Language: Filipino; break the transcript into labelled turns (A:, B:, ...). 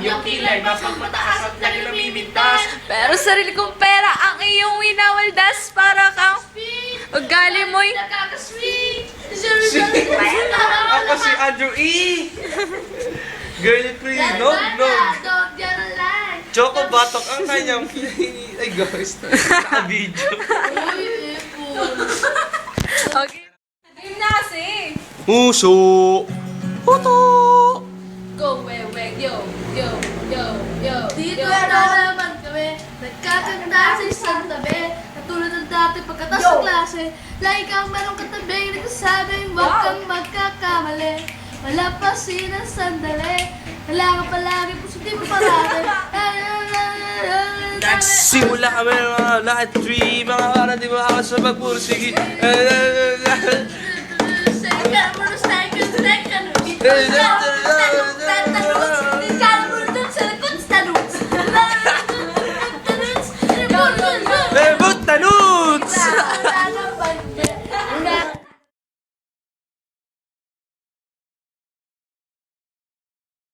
A: iyong kilay, mapagmataas at lagi lumimintas.
B: Pero sarili kong pera ang iyong winawaldas para kang ugali mo'y
C: Nakaka-sweet!
A: Ako si Andrew E. Girly free, no.
C: Dog, yan ang line!
A: Choco Batok ang kanyang ay guys, naka-video.
C: Uy, ipon!
B: Okay. Game na kasi.
A: Puso. Puto.
B: Go, wewe, yo, yo, yo, yo.
C: Dito na naman kami, nagkakanta sa isang tabi. Katulad ng dati pagkatas sa klase, lagi kang merong katabi, nagsasabing huwag kang magkakamali. Malapasin ang sandali, kailangan palagi positibo parate.
A: Nagsimula kami ng mga lahat 3, mga para di ba sa magpursigi.
C: Second, second, second, second.